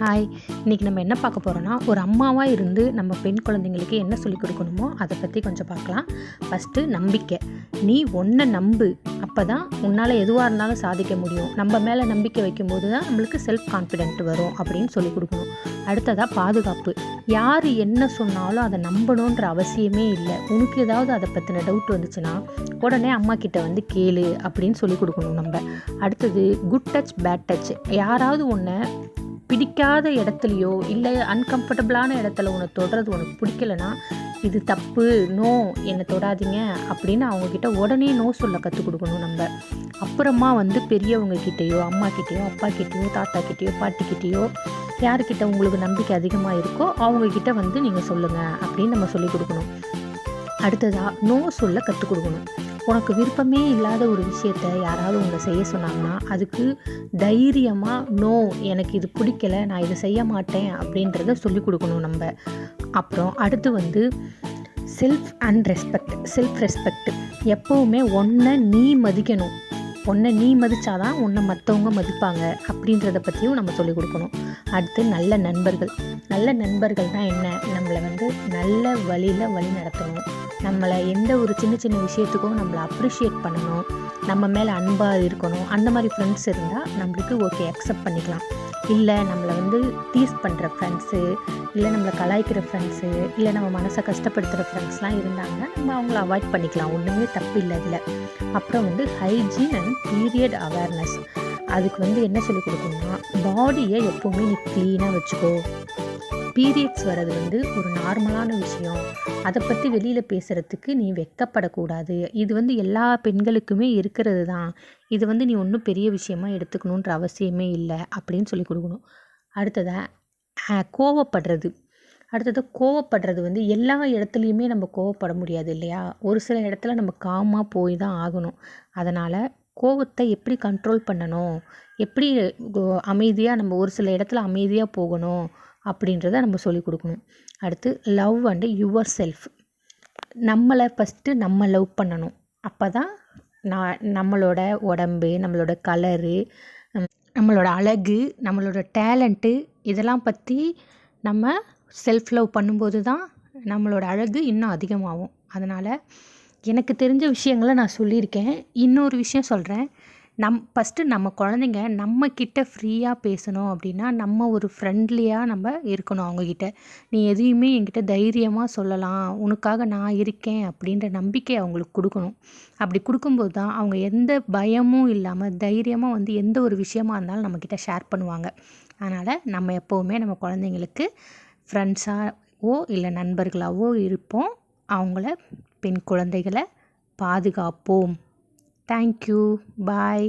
Hi, இன்றைக்கி நம்ம என்ன பார்க்க போகிறோன்னா, ஒரு அம்மாவாக இருந்து நம்ம பெண் குழந்தைங்களுக்கு என்ன சொல்லிக் கொடுக்கணுமோ அதை பற்றி கொஞ்சம் பார்க்கலாம். ஃபஸ்ட்டு நம்பிக்கை. நீ ஒன்றை நம்பு, அப்போ தான் உன்னால் எதுவாக இருந்தாலும் சாதிக்க முடியும். நம்ம மேலே நம்பிக்கை வைக்கும்போது தான் நம்மளுக்கு செல்ஃப் கான்ஃபிடென்ட் வரும் அப்படின்னு சொல்லிக் கொடுக்கணும். அடுத்ததாக பாதுகாப்பு. யார் என்ன சொன்னாலும் அதை நம்பணுன்ற அவசியமே இல்லை. உனக்கு ஏதாவது அதை பற்றின டவுட் வந்துச்சுன்னா உடனே அம்மா கிட்ட வந்து கேளு அப்படின்னு சொல்லிக் கொடுக்கணும் நம்ம. அடுத்தது குட் டச் பேட் டச். யாராவது ஒன்றை பிடிக்காத இடத்துலையோ இல்லை அன்கம்ஃபர்டபுளான இடத்துல உன்னை தொடுறது உனக்கு பிடிக்கலைன்னா இது தப்பு, நோ, என்னை தொடாதீங்க அப்படின்னு அவங்கக்கிட்ட உடனே நோ சொல்ல கற்றுக் கொடுக்கணும் நம்ம. அப்புறமா வந்து பெரியவங்கக்கிட்டேயோ அம்மாக்கிட்டேயோ அப்பாக்கிட்டேயோ தாத்தாக்கிட்டேயோ பாட்டிக்கிட்டேயோ யாருக்கிட்ட உங்களுக்கு நம்பிக்கை அதிகமாக இருக்கோ அவங்கக்கிட்ட வந்து நீங்கள் சொல்லுங்கள் அப்படின்னு நம்ம சொல்லிக் கொடுக்கணும். அடுத்ததாக நோ சொல்ல கற்றுக் கொடுக்கணும். உனக்கு விருப்பமே இல்லாத ஒரு விஷயத்தை யாராவது உங்களை செய்ய சொன்னாங்கன்னா அதுக்கு தைரியமாக நோ, எனக்கு இது பிடிக்கலை, நான் இதை செய்ய மாட்டேன் அப்படின்றத சொல்லிக் கொடுக்கணும் நம்ம. அப்புறம் அடுத்து வந்து செல்ஃப் ரெஸ்பெக்ட். எப்போவுமே ஒன்றை நீ மதிக்கணும். ஒன்றை நீ மதித்தாதான் உன்னை மற்றவங்க மதிப்பாங்க அப்படின்றத பற்றியும் நம்ம சொல்லிக் கொடுக்கணும். அடுத்து நல்ல நண்பர்கள்னால் என்ன, நம்மளை வந்து நல்ல வழியில் வழி நடத்தணும். நம்மளை எந்த ஒரு சின்ன சின்ன விஷயத்துக்கும் நம்மளை அப்ரிஷியேட் பண்ணணும், நம்ம மேலே அன்பாக இருக்கணும். அந்த மாதிரி ஃப்ரெண்ட்ஸ் இருந்தால் நம்மளுக்கு ஓகே, அக்செப்ட் பண்ணிக்கலாம். இல்லை நம்மளை வந்து டீஸ் பண்ணுற ஃப்ரெண்ட்ஸு, இல்லை நம்மளை கலாய்க்கிற ஃப்ரெண்ட்ஸு, இல்லை நம்ம மனசை கஷ்டப்படுத்துகிற ஃப்ரெண்ட்ஸ்லாம் இருந்தாங்கன்னா நம்ம அவங்கள அவாய்ட் பண்ணிக்கலாம். ஒன்றுமே தப்பு இல்லை அதில். அப்புறம் வந்து ஹைஜீன் அண்ட் பீரியட் அவேர்னஸ். அதுக்கு வந்து என்ன சொல்லிக் கொடுக்கணும்னா, பாடியை எப்போவுமே நீ க்ளீனாக வச்சுக்கோ. பீரியட்ஸ் வர்றது வந்து ஒரு நார்மலான விஷயம், அதை பற்றி வெளியில் பேசுகிறதுக்கு நீ வெட்கப்படக்கூடாது. இது வந்து எல்லா பெண்களுக்குமே இருக்கிறது தான். இது வந்து நீ ஒன்றும் பெரிய விஷயமாக எடுத்துக்கணுன்ற அவசியமே இல்லை அப்படின்னு சொல்லி கொடுக்கணும். அடுத்ததாக கோவப்படுறது வந்து எல்லா இடத்துலையுமே நம்ம கோவப்பட முடியாது இல்லையா? ஒரு சில இடத்துல நம்ம காமாக போய் தான் ஆகணும். அதனால் கோவத்தை எப்படி கண்ட்ரோல் பண்ணணும், எப்படி அமைதியாக நம்ம ஒரு சில இடத்துல அமைதியாக போகணும் அப்படின்றத நம்ம சொல்லிக் கொடுக்கணும். அடுத்து லவ் அண்ட் யுவர் செல்ஃப். நம்மளை ஃபஸ்ட்டு நம்ம லவ் பண்ணணும். அப்போ தான் நம்மளோட உடம்பு, நம்மளோட கலரு, நம்மளோட அழகு, நம்மளோட டேலண்ட்டு இதெல்லாம் பற்றி நம்ம செல்ஃப் லவ் பண்ணும்போது தான் நம்மளோட அழகு இன்னும் அதிகமாகும். அதனால் எனக்கு தெரிஞ்ச விஷயங்களை நான் சொல்லியிருக்கேன். இன்னொரு விஷயம் சொல்கிறேன். ஃபஸ்ட்டு நம்ம குழந்தைங்க நம்மக்கிட்ட ஃப்ரீயாக பேசணும் அப்படின்னா நம்ம ஒரு ஃப்ரெண்ட்லியாக நம்ம இருக்கணும் அவங்கக்கிட்ட. நீ எதையுமே என்கிட்ட தைரியமாக சொல்லலாம், உனக்காக நான் இருக்கேன் அப்படின்ற நம்பிக்கை அவங்களுக்கு கொடுக்கணும். அப்படி கொடுக்கும்போது தான் அவங்க எந்த பயமும் இல்லாமல் தைரியமாக வந்து எந்த ஒரு விஷயமா இருந்தாலும் நம்மக்கிட்ட ஷேர் பண்ணுவாங்க. அதனால் நம்ம எப்போவுமே நம்ம குழந்தைங்களுக்கு ஃப்ரெண்ட்ஸாகவோ இல்லை நண்பர்களாகவோ இருப்போம். அவங்கள பெண் குழந்தைகளை பாதுகாப்போம். தேங்க்யூ. பாய்.